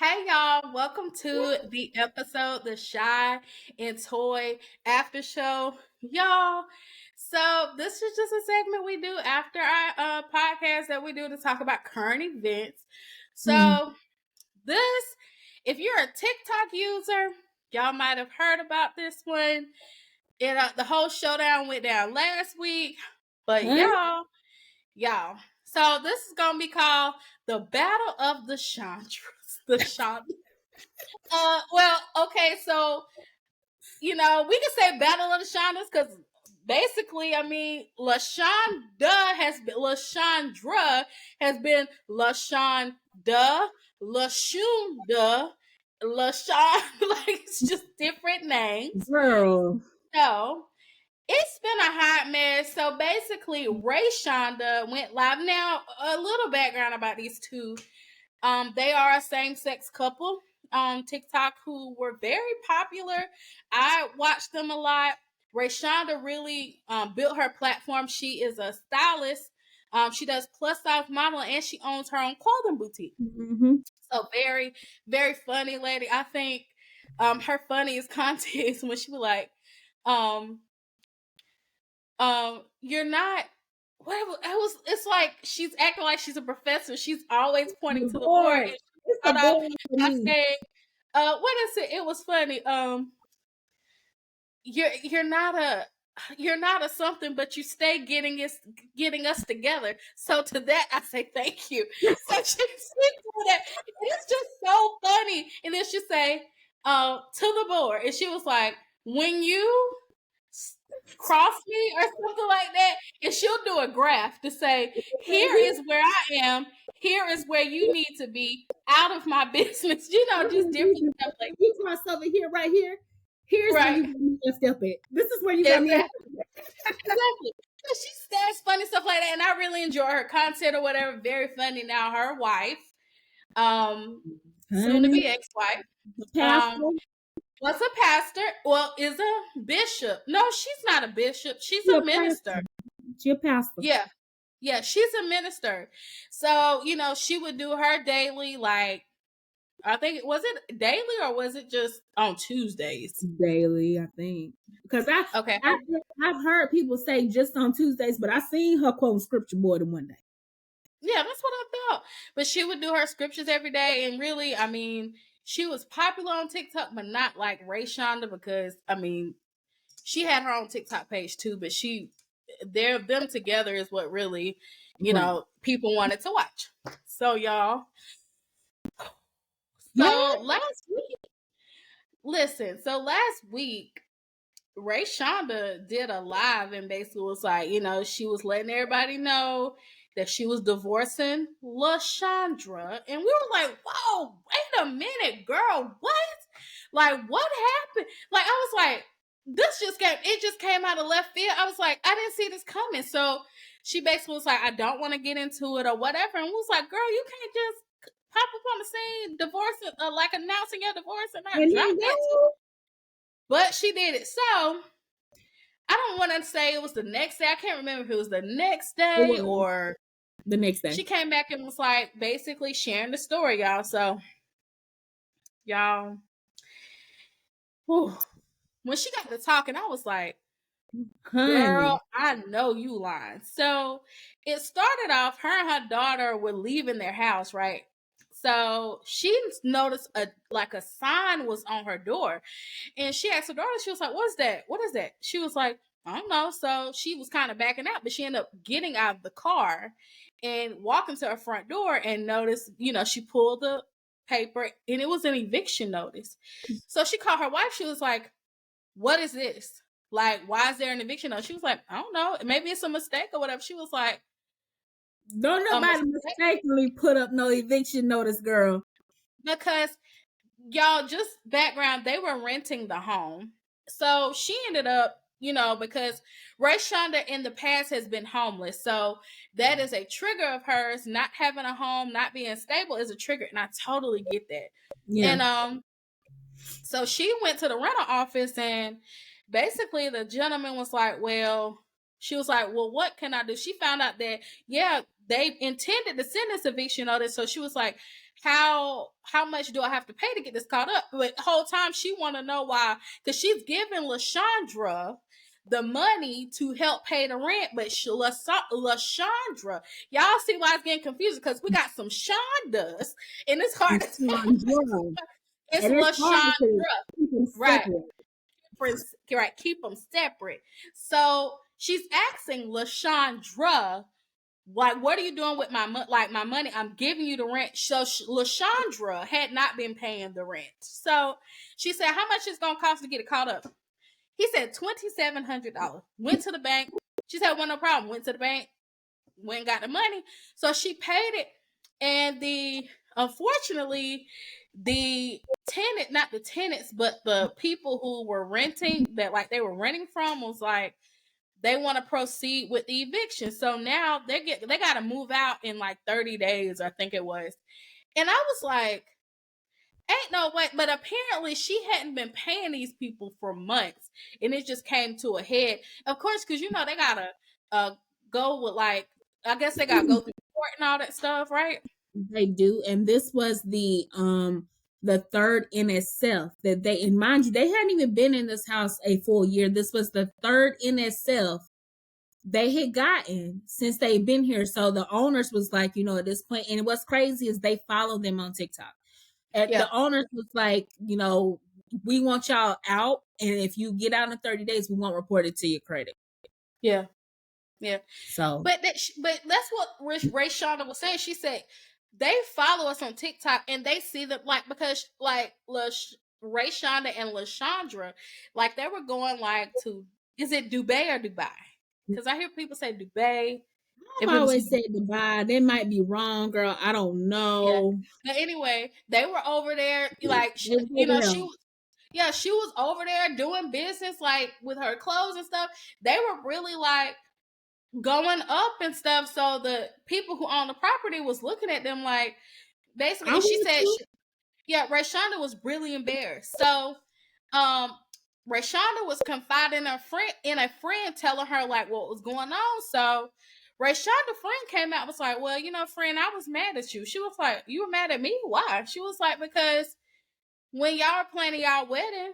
Hey y'all, welcome to the episode, the Shy and Toy Aftershow. Y'all, so this is just a segment we do after our podcast that we do to talk about current events. So this, if you're a TikTok user, y'all might have heard about this one. The whole showdown went down last week, but Huh? y'all. So this is gonna be called the Battle of the Chandras. The Chandras. Well, okay, so we can say Battle of the Shondas because basically, I mean, LaShondra has been LaShonda, LaShunda, LaShon, like it's just different names. Girl. So it's been a hot mess. So basically, Raeshanda went live. Now, a little background about these two. They are a same-sex couple on TikTok who were very popular. I watched them a lot. Raeshanda really built her platform. She is a stylist. She does plus size modeling and she owns her own clothing boutique. Mm-hmm. So very, very funny lady. I think her funniest content is when she was like, you're not. It's like she's acting like she's a professor. She's always pointing to the board. And It's the board for I me. say, what is it? It was funny. You're not a something, but you stay getting us together. So to that, I say thank you. So she's doing that. It's just so funny. And then she say, to the board, and she was like, when you cross me or something like that, and she'll do a graph to say, here is where I am, here is where you need to be, out of my business, just different stuff like that. You cross over here, right here. Here's where Right. you got me a step at. This is where you got me a Exactly. She says funny stuff like that, and I really enjoy her content or whatever. Very funny. Now her wife, soon to be ex-wife, pastor. was a pastor. Well, is a bishop. No, she's not a bishop. She's a minister. She's a pastor. Yeah, she's a minister. So, she would do her daily, like, I think, was it daily or was it just on Tuesdays? Daily, I think. Because Okay. I've heard people say just on Tuesdays, but I seen her quoting scripture more than one day. Yeah, that's what I thought. But she would do her scriptures every day, and really, I mean, she was popular on TikTok, but not like Raeshanda, because I mean, she had her own TikTok page too, but them together is what really, people wanted to watch. So y'all, last week, Raeshanda did a live and basically was like, she was letting everybody know that she was divorcing LaShondra. And we were like, whoa, wait a minute, girl, what? Like, what happened? Like, I was like, it just came out of left field. I was like, I didn't see this coming. So she basically was like, I don't want to get into it or whatever. And we was like, girl, you can't just pop up on the scene, divorcing, like announcing your divorce and not drop that. But she did it. So I don't want to say it was the next day. I can't remember if it was the next day or the next day. She came back and was like basically sharing the story, y'all. So y'all, when she got to talking, I was like, girl, I know you lying. So it started off, her and her daughter were leaving their house, right? So she noticed a sign was on her door, and she asked her daughter, she was like, what's that? What is that? She was like, I don't know. So she was kind of backing out, but she ended up getting out of the car and walking to her front door and noticed, she pulled the paper and it was an eviction notice. So she called her wife. She was like, what is this? Like, why is there an eviction notice? She was like, I don't know. Maybe it's a mistake or whatever. She was like, don't nobody mistakenly put up no eviction notice, girl. Because y'all, just background, they were renting the home. So she ended up, because Raeshanda in the past has been homeless. So that is a trigger of hers. Not having a home, not being stable is a trigger. And I totally get that. Yeah. And so she went to the rental office and basically the gentleman was like, she was like, well, what can I do? She found out that, they intended to send this eviction notice. So she was like, how much do I have to pay to get this caught up? But the whole time she want to know why, because she's giving LaShondra the money to help pay the rent, but LaShondra, y'all see why it's getting confused, because we got some Shondas, and it's hard to tell. It's LaShondra, keep them right? separate. Right, keep them separate. So she's asking LaShondra, like, what are you doing with my money? I'm giving you the rent. So LaShondra had not been paying the rent. So she said, how much is going to cost to get it caught up? He said $2,700. Went to the bank. She said, well, no problem. Went to the bank, went and got the money. So she paid it. And unfortunately, the tenant, not the tenants, but the people who were renting, that like they were renting from, was like, they want to proceed with the eviction. So now they got to move out in like 30 days, I think it was. And I was like, ain't no way. But apparently she hadn't been paying these people for months, and it just came to a head. Of course, because they gotta go with, like, I guess they gotta go through court and all that stuff, right? They do, and this was the third in itself that they, and mind you, they hadn't even been in this house a full year. This was the third in itself they had gotten since they've been here. So the owners was like, at this point, and what's crazy is they follow them on TikTok. And the owners was like, we want y'all out, and if you get out in 30 days, we won't report it to your credit. Yeah. So, but that's what Raeshanda was saying. She said they follow us on TikTok, and they see that, like, because like Raeshanda and LaShondra, like, they were going like to, is it Dubai or Dubai? Because I hear people say Dubai. I've always said Dubai. They might be wrong, girl. I don't know. Yeah. But anyway, they were over there, like, she was over there doing business, like, with her clothes and stuff. They were really like going up and stuff. So the people who own the property was looking at them like, basically, and she said, Raeshanda was really embarrassed. So, Raeshanda was confiding in a friend, telling her like what was going on. So, Raeshanda's friend came out and was like, well, friend, I was mad at you. She was like, you were mad at me? Why? She was like, because when y'all were planning y'all wedding,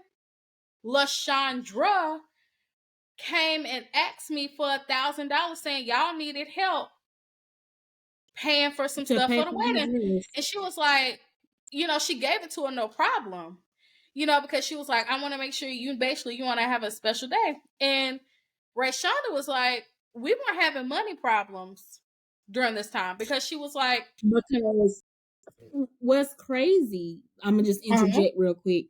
LaShondra came and asked me for $1,000, saying y'all needed help paying for some stuff for the wedding. And she was like, she gave it to her no problem, because she was like, I want to make sure you want to have a special day. And Raeshanda was like, we weren't having money problems during this time, because she was like, because what's crazy, I'm gonna just interject real quick.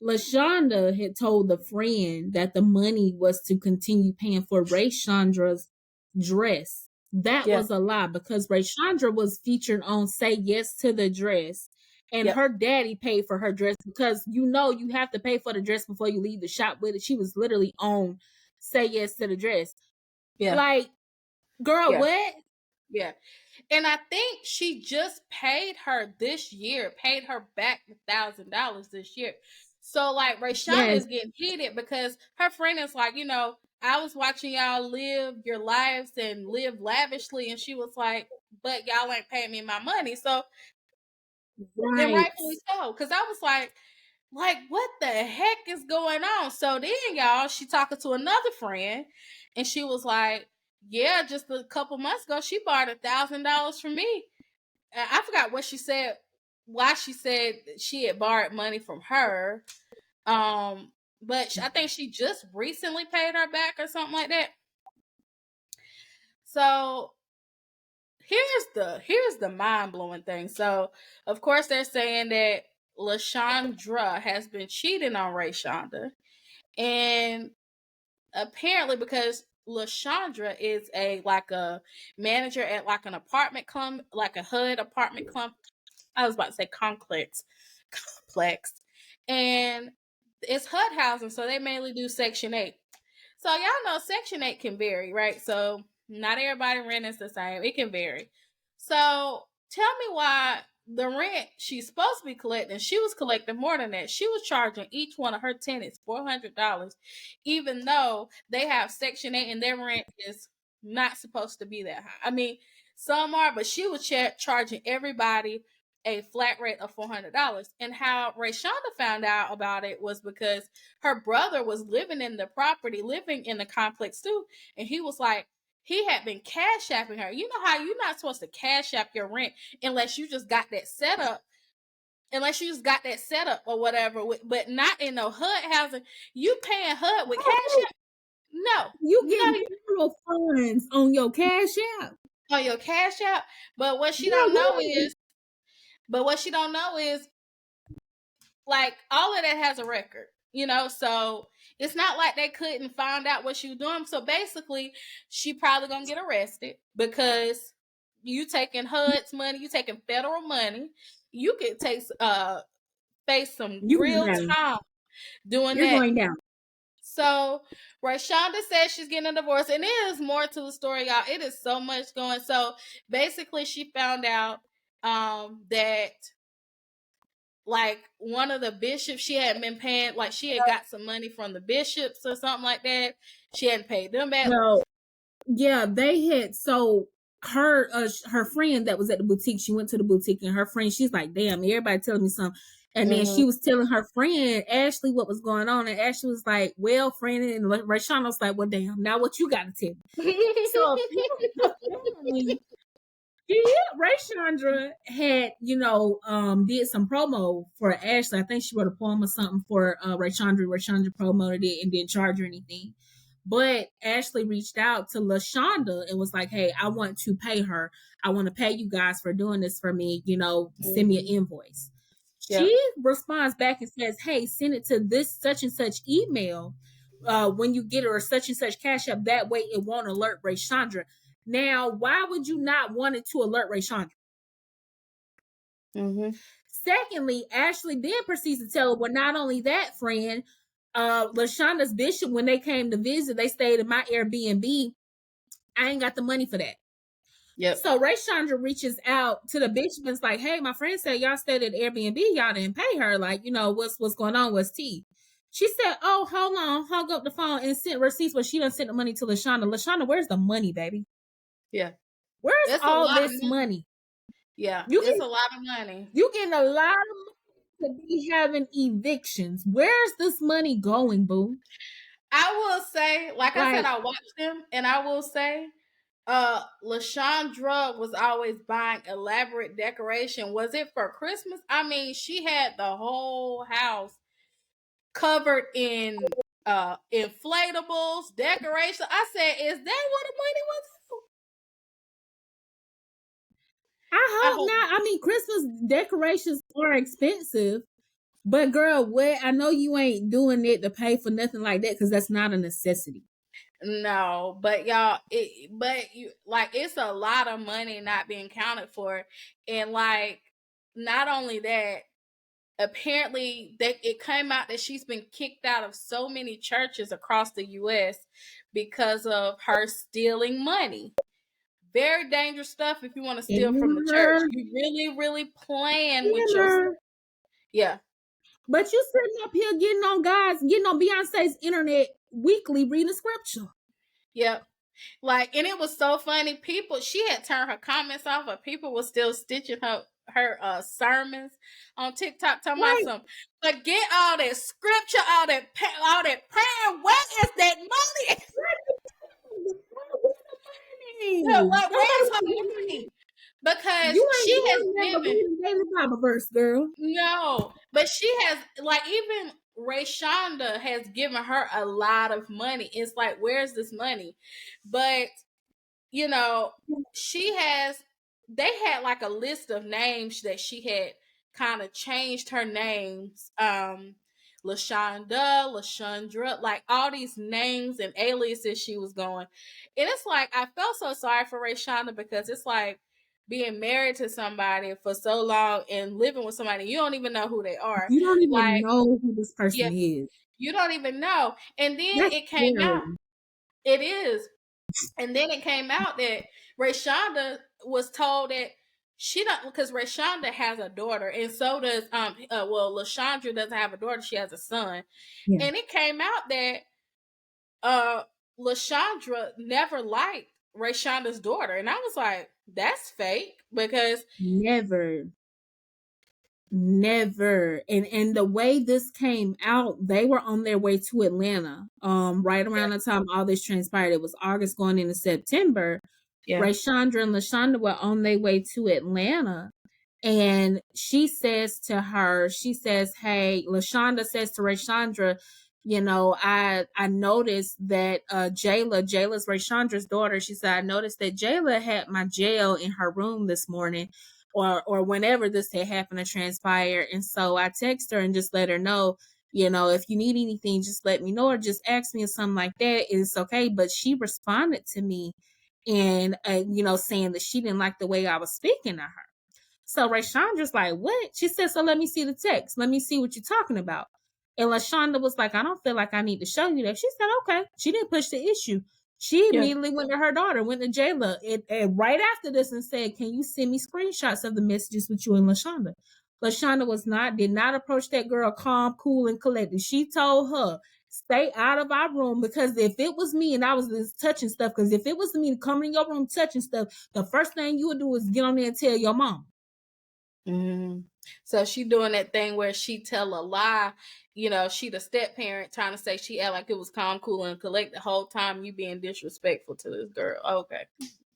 LaShonda had told the friend that the money was to continue paying for Raeshandra's dress. That was a lie, because Raeshanda was featured on Say Yes to the Dress, and her daddy paid for her dress, because you have to pay for the dress before you leave the shop with it. She was literally on Say Yes to the Dress. Yeah. Like, girl, what? Yeah. And I think she just paid her back $1,000 this year. So, like, Raeshanda is getting heated because her friend is like, I was watching y'all live your lives and live lavishly. And she was like, but y'all ain't paying me my money. So, and rightfully so. Because I was like, what the heck is going on? So then, y'all, she talking to another friend, and she was like, yeah, just a couple months ago, she borrowed $1,000 from me. I forgot what she said, why she said she had borrowed money from her. But I think she just recently paid her back or something like that. So here's the mind-blowing thing. So, of course, they're saying that LaShondra has been cheating on Raeshanda. And apparently, because LaShondra is a manager at like an apartment like a HUD apartment I was about to say complex. And it's HUD housing, so they mainly do Section 8. So y'all know Section 8 can vary, right? So not everybody rent is the same. It can vary. So tell me why the rent she's supposed to be collecting, she was collecting more than that. She was charging each one of her tenants $400, even though they have Section 8 and their rent is not supposed to be that high. I mean, some are, but she was charging everybody a flat rate of $400. And how Raeshanda found out about it was because her brother was living in the property, living in the complex too, and he was like, he had been cash apping her. You know how you're not supposed to cash app your rent unless you just got that setup. Unless you just got that setup or whatever, but not in no HUD housing. You paying HUD with cash app? No, You no, get federal funds on your cash app. on your cash app. But what she Yeah, don't know what? is, like, all of that has a record, so it's not like they couldn't find out what she was doing. So basically, she probably gonna get arrested because you taking HUD's money, you taking federal money. You could face some You going real down. time doing You're that. going down. So Raeshanda says she's getting a divorce, and it is more to the story, y'all. It is so much going. So basically, she found out that, like, one of the bishops, she had been paying, like, she had got some money from the bishops or something like that. She hadn't paid them back. Well, yeah, they had. So her friend that was at the boutique, she went to the boutique, and her friend, she's like, damn, everybody telling me something. And then she was telling her friend Ashley what was going on, and Ashley was like, well, friend, and Raeshanda was like, well, damn, now what you got to tell me? So apparently, Raeshanda had, did some promo for Ashley. I think she wrote a poem or something for Raeshanda. Raeshanda promoted it and didn't charge her anything. But Ashley reached out to LaShondra and was like, hey, I want to pay her. I want to pay you guys for doing this for me. Send me an invoice. Yep. She responds back and says, hey, send it to this such and such email when you get it, or such and such cash app. That way it won't alert Raeshanda. Now, why would you not want it to alert Raeshanda? Secondly, Ashley then proceeds to tell her, well, not only that, friend, LaShonda's bishop, when they came to visit, they stayed in my Airbnb. I ain't got the money for that. Yep. So Raeshanda reaches out to the bishop and is like, hey, my friend said y'all stayed at Airbnb. Y'all didn't pay her. Like, what's going on? What's tea? She said, oh, hold on. Hung up the phone and sent receipts where she done sent the money to LaShondra. LaShondra, where's the money, baby? Yeah. Where's all this money? Yeah, it's a lot of money. You getting a lot of money to be having evictions. Where's this money going, boo? I will say, like I said, I watched them, and I will say, LaShondra was always buying elaborate decoration. Was it for Christmas? I mean, she had the whole house covered in inflatables, decoration. I said, is that what the money was for? I hope not. I mean, Christmas decorations are expensive, but girl, what? I know you ain't doing it to pay for nothing like that, because that's not a necessity. No, but y'all, it's a lot of money not being counted for, and like, not only that, apparently it came out that she's been kicked out of so many churches across the U.S. because of her stealing money. Very dangerous stuff if you want to steal from the church. You really, really playing with yourself. Yeah. But you sitting up here getting on Beyonce's internet weekly reading scripture. Yep. Like, and it was so funny. She had turned her comments off, but people were still stitching her sermons on TikTok, talking about some, forget all that scripture, all that prayer. Where is that money? Where's her money? Because she has given daily Bible verse, girl. No, but she has, like, even Raeshanda has given her a lot of money. It's like, where's this money? But they had like a list of names that she had kind of changed her names. LaShondra, like all these names and aliases she was going. And it's like, I felt so sorry for Raeshanda, because it's like being married to somebody for so long and living with somebody, you don't even know who they are. You don't even know who this person is. You don't even know. And then it came out. It is. And then it came out that Raeshanda was told that she don't, because Raeshanda has a daughter, and so does LaShondra doesn't have a daughter, she has a son. Yeah. And it came out that LaShondra never liked Raeshanda's daughter. And I was like, that's fake, because never. Never. And the way this came out, they were on their way to Atlanta. Right around the time all this transpired. It was August going into September. Yeah. Raeshanda and LaShondra were on their way to Atlanta. And she says to her, hey, LaShondra says to Raeshanda, I noticed that Jayla's Raeshandra's daughter, she said, I noticed that Jayla had my gel in her room this morning, or whenever this had happened to transpire. And so I text her and just let her know, if you need anything, just let me know, or just ask me or something like that. It's okay. But she responded to me and, saying that she didn't like the way I was speaking to her. So Raeshondra's like, what? She said, so let me see the text. Let me see what you're talking about. And LaShondra was like, I don't feel like I need to show you that. She said, okay. She didn't push the issue. She immediately went to her daughter, went to Jayla, and right after this and said, can you send me screenshots of the messages with you and LaShondra? LaShondra did not approach that girl calm, cool, and collected. She told her, stay out of our room, because if it was me and I was just touching stuff, because if it was me coming in your room touching stuff, the first thing you would do is get on there and tell your mom. Mm-hmm. So she doing that thing where she tell a lie, she the step parent trying to say she act like it was calm, cool, and collect the whole time you being disrespectful to this girl. Okay.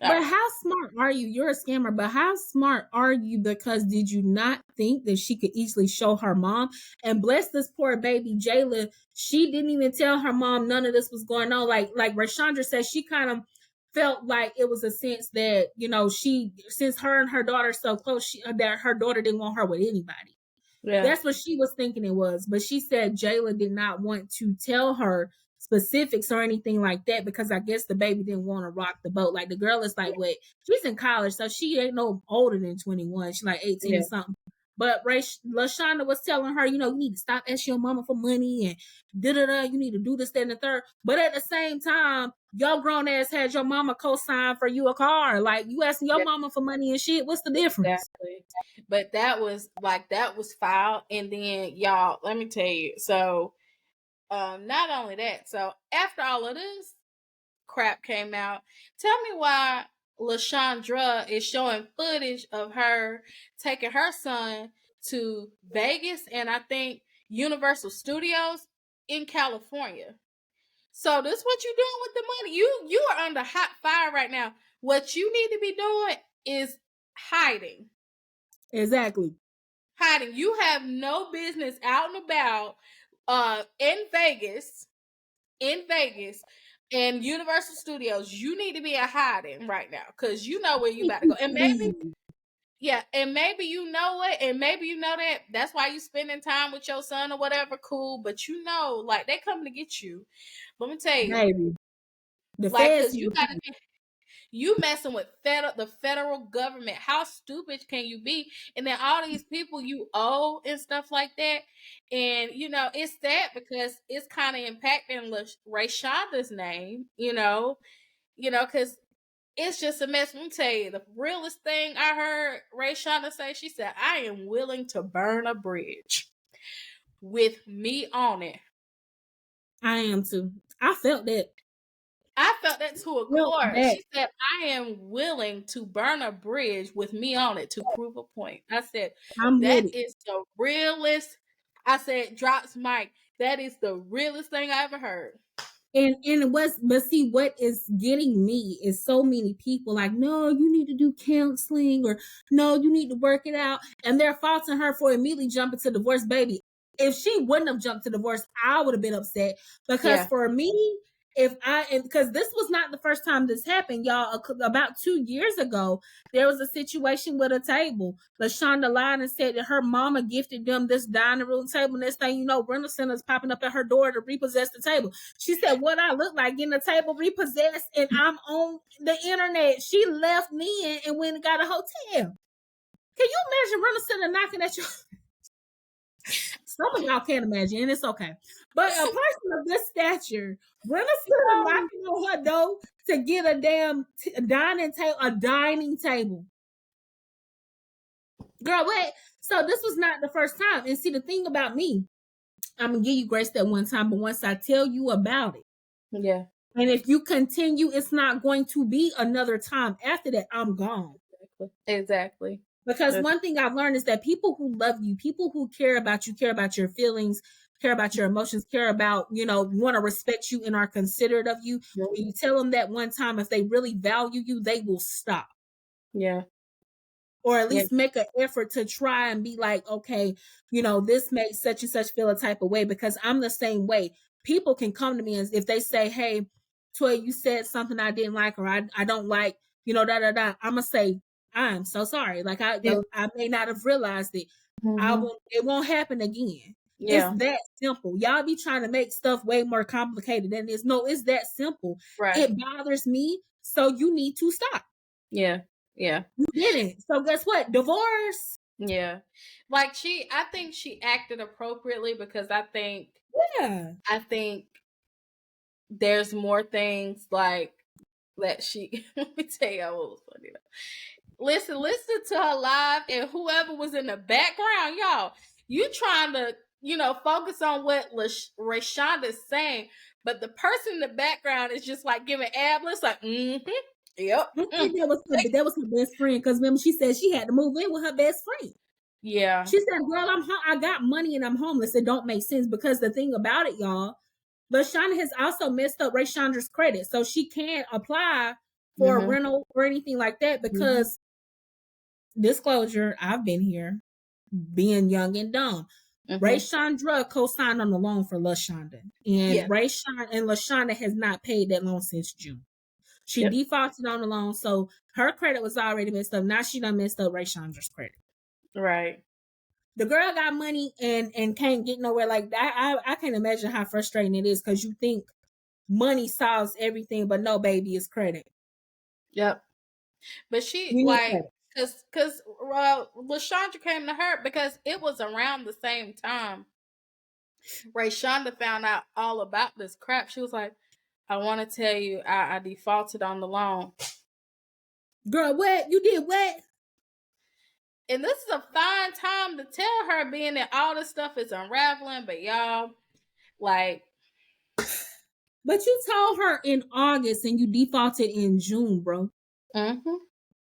But how smart are you? You're a scammer, but how smart are you? Because did you not think that she could easily show her mom? And bless this poor baby Jayla, she didn't even tell her mom none of this was going on. Like Raeshanda said, she kind of felt like it was a sense that, since her and her daughter are so close, that her daughter didn't want her with anybody. Yeah. That's what she was thinking it was. But she said Jayla did not want to tell her specifics or anything like that, because I guess the baby didn't want to rock the boat. Like, the girl is like, wait, she's in college, so she ain't no older than 21. She's like 18 or something. But LaShondra was telling her, you need to stop asking your mama for money and you need to do this, that, and the third. But at the same time, your grown ass had your mama co-sign for you a car. Like, you asking your mama for money and shit. What's the difference? Exactly. But that was foul. And then, y'all, let me tell you. So, not only that, so after all of this crap came out, tell me why LaShondra is showing footage of her taking her son to Vegas and I think Universal Studios in California. So this what you doing with the money? You are under hot fire right now. What you need to be doing is hiding. Exactly. Hiding. You have no business out and about in Vegas and Universal Studios. You need to be a hiding right now, because you know where you about to go. And maybe maybe you know it, and maybe you know that's why you spending time with your son or whatever. Cool, but like, they coming to get you. Let me tell you, maybe because you messing with the federal government. How stupid can you be? And then all these people you owe and stuff like that. And it's sad because it's kind of impacting Raeshonda's name. Because it's just a mess. Let me tell you, the realest thing I heard Raeshanda say, she said, I am willing to burn a bridge with me on it. I am too. I felt that. I felt that to a core. She said, I am willing to burn a bridge with me on it to prove a point. I said, that is the realest. I said, drops mic. That is the realest thing I ever heard. But see, what is getting me is so many people like, no, you need to do counseling, or no, you need to work it out. And they're faulting her for immediately jumping to divorce. Baby, if she wouldn't have jumped to divorce, I would have been upset. Because for me, because this was not the first time this happened, y'all. About 2 years ago, there was a situation with a table. LaShondra lied and said that her mama gifted them this dining room table. Next thing you know, rental centers popping up at her door to repossess the table. She said, what I look like getting the table repossessed, and I'm on the internet. She left me and went and got a hotel. Can you imagine rental center knocking at your... Some of y'all can't imagine, and it's okay. But a person of this stature, knocking on her door to get a damn dining table. Girl, wait. So this was not the first time. And see, the thing about me, I'm gonna give you grace that one time, but once I tell you about it, and if you continue, it's not going to be another time after that. I'm gone. Exactly. Because one thing I've learned is that people who love you, people who care about you, care about your feelings, care about your emotions, care about, want to respect you and are considerate of you. When you tell them that one time, if they really value you, they will stop. Yeah. Or at least make an effort to try and be like, okay, this makes such and such feel a type of way, because I'm the same way. People can come to me and if they say, hey, Toy, you said something I didn't like, or I don't like, da da da. I'm gonna say, I'm so sorry. Like I may not have realized it. It won't happen again. Yeah. It's that simple. Y'all be trying to make stuff way more complicated than it is. No, it's that simple. Right. It bothers me, so you need to stop. Yeah. Yeah. You didn't. So guess what? Divorce. Yeah. Like I think she acted appropriately, because I think there's more things like that she let me tell you what was funny though. Listen to her live, and whoever was in the background, y'all, you trying to, focus on what Raeshanda is saying, but the person in the background is just like giving ad-libs like, yep. I think that was her best friend, because remember she said she had to move in with her best friend. Yeah. She said, girl, I got money and I'm homeless. It don't make sense, because the thing about it, y'all, LaShondra has also messed up Raeshandra's credit. So she can't apply for a rental or anything like that, because disclosure, I've been here being young and dumb. Raeshanda co-signed on the loan for LaShondra. And Raeshanda and LaShondra has not paid that loan since June. She defaulted on the loan, so her credit was already messed up. Now she done messed up Raeshandra's credit. Right. The girl got money and can't get nowhere. Like that. I can't imagine how frustrating it is, because you think money solves everything, but no, baby, it's credit. Yep. But she because LaShondra came to her because it was around the same time Raeshanda found out all about this crap. She was like, I want to tell you, I defaulted on the loan. Girl, what? You did what? And this is a fine time to tell her, being that all this stuff is unraveling, but y'all, like. But you told her in August and you defaulted in June, bro.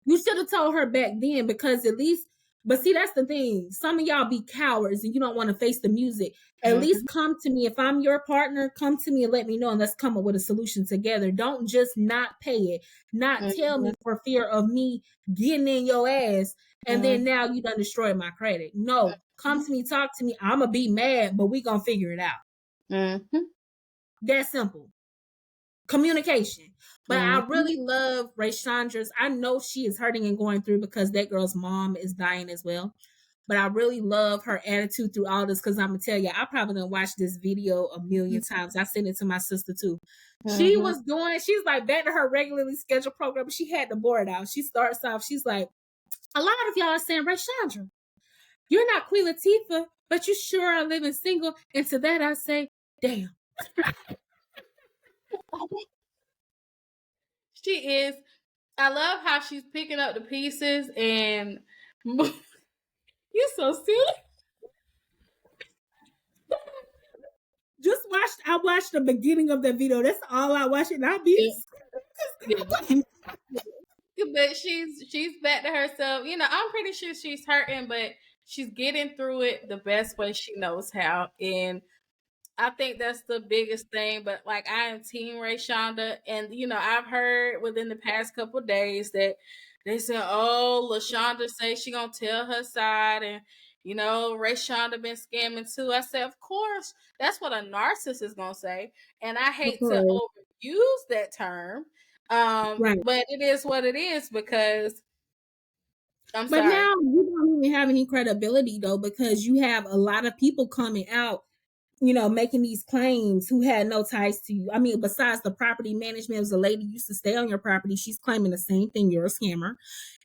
You should have told her back then, because at least, but see, that's the thing. Some of y'all be cowards and you don't want to face the music. At least come to me. If I'm your partner, come to me and let me know, and let's come up with a solution together. Don't just not pay it, not tell me for fear of me getting in your ass, and then now you done destroyed my credit. No, come to me, talk to me. I'm going to be mad, but we going to figure it out. That simple. Communication. But I really love Raeshandra's. I know she is hurting and going through, because that girl's mom is dying as well. But I really love her attitude through all this, because I'm going to tell you, I probably done watched this video a million times. I sent it to my sister too. She's like back to her regularly scheduled program, but she had to board out. She starts off, she's like, a lot of y'all are saying, Raeshanda, you're not Queen Latifah, but you sure are living single. And to that I say, damn. She is. I love how she's picking up the pieces, and you're so silly. I watched the beginning of the video. That's all I watched, and I'll be. But she's back to herself. I'm pretty sure she's hurting, but she's getting through it the best way she knows how, and I think that's the biggest thing. But like, I am team Raeshanda, and I've heard within the past couple of days that they said, "Oh, LaShondra say she gonna tell her side," and Raeshanda been scamming too. I said, of course, that's what a narcissist is gonna say, and I hate to overuse that term, but it is what it is, because But now you don't even have any credibility though, because you have a lot of people coming out, making these claims who had no ties to you. I mean, besides the property management, as a lady used to stay on your property, she's claiming the same thing. You're a scammer.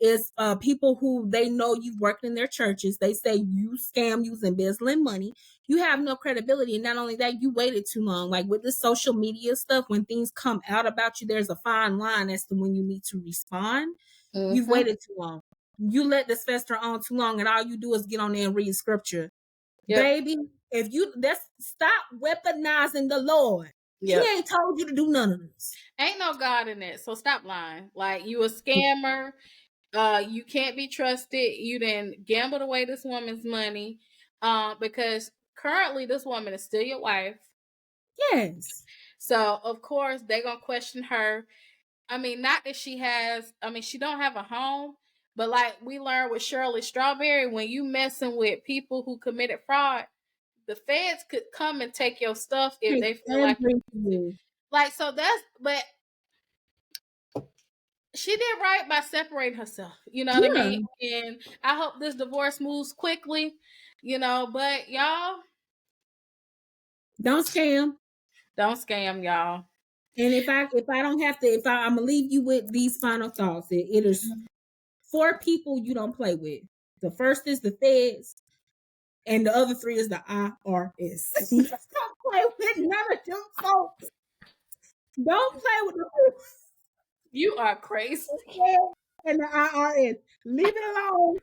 It's people who they know you've worked in their churches. They say you scam, you embezzling money. You have no credibility. And not only that, you waited too long. Like with this social media stuff, when things come out about you, there's a fine line as to when you need to respond. You've waited too long. You let this fester on too long, and all you do is get on there and read scripture. Baby, if you stop weaponizing the Lord. He ain't told you to do none of this. Ain't no God in it, so stop lying. Like, you a scammer. You can't be trusted. You didn't gambled away this woman's money, because currently this woman is still your wife. Yes. So of course they're gonna question her. I mean, not that she has. I mean, she don't have a home, but like we learned with Shirley Strawberry, when you messing with people who committed fraud, the feds could come and take your stuff if they feel like. Like, so that's, but she did right by separating herself. You know what I mean? And I hope this divorce moves quickly. You know, but y'all don't scam. Don't scam, y'all. And if I don't have to, I'm gonna leave you with these final thoughts. It is 4 people you don't play with. The first is the feds, and the other 3 is the IRS. Don't play with none of them folks. Don't play with the You are crazy. And the IRS. Leave it alone.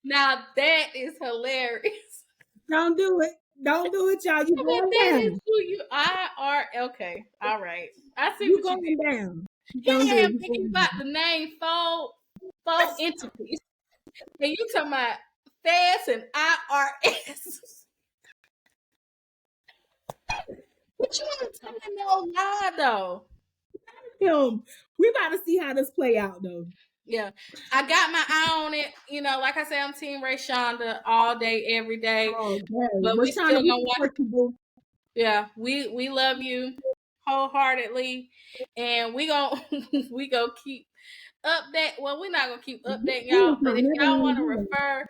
Now that is hilarious. Don't do it. Don't do it, y'all. You going that down. Is who you are. Okay. All right. I see You what you going did. down. Don't do it. You about to name 4 entities. And you talking about feds and IRS. But you ain't telling no lie though. We about to see how this play out though. Yeah, I got my eye on it. You know, like I said, I'm Team Raeshanda all day, every day. But we still gonna watch. Yeah, we love you wholeheartedly, and we gonna keep update. Well, we're not gonna keep updating y'all, but if y'all want to refer,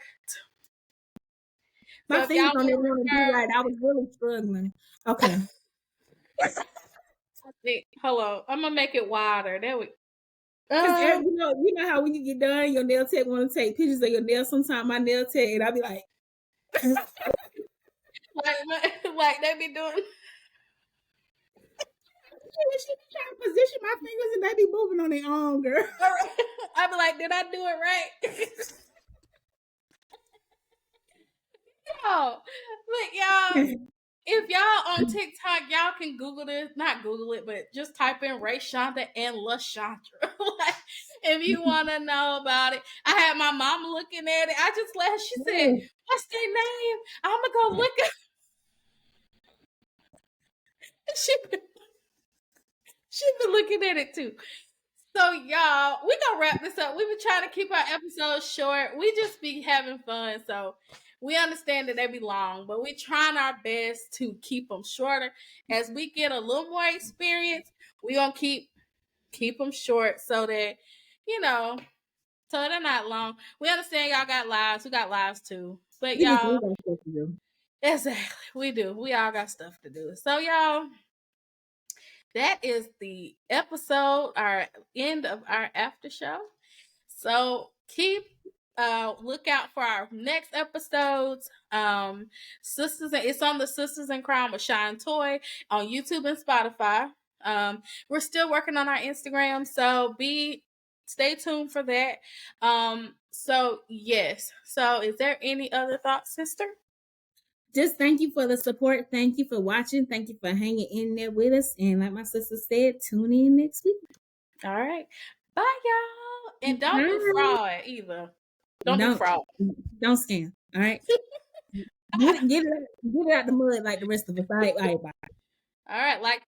my fingers don't even want to do right. I was really struggling. Okay. Hold on, I'm gonna make it wider. There we. Because you know how when you get done, your nail tech want to take pictures of your nails. Sometimes my nail tech, and I'll be like, like they be doing. She be trying to position my fingers, and they be moving on their own, girl. I be like, did I do it right? Look, y'all. If y'all on TikTok, y'all can Google this. Not Google it, but just type in Raeshanda and LaShondra. Like, if you want to know about it. I had my mama looking at it. I just let her. She said, "What's their name?" I'm gonna go look at. She been looking at it too. So y'all, we gonna wrap this up. We've been trying to keep our episodes short. We just be having fun, so we understand that they be long, but we trying our best to keep them shorter. As we get a little more experience, we gonna keep them short so that so they're not long. We understand y'all got lives. We got lives too, but y'all, exactly, we do. We all got stuff to do. So y'all. That is the episode, our end of our after show. So keep look out for our next episodes. It's on the Sisters in Crime with ShiandToy on YouTube and Spotify. We're still working on our Instagram, so stay tuned for that. So yes. So is there any other thoughts, sister? Just thank you for the support. Thank you for watching. Thank you for hanging in there with us. And like my sister said, tune in next week. All right. Bye, y'all. And don't do fraud either. Don't do fraud. Don't scam. All right. Get it out the mud like the rest of us. All right. Bye. All right. Like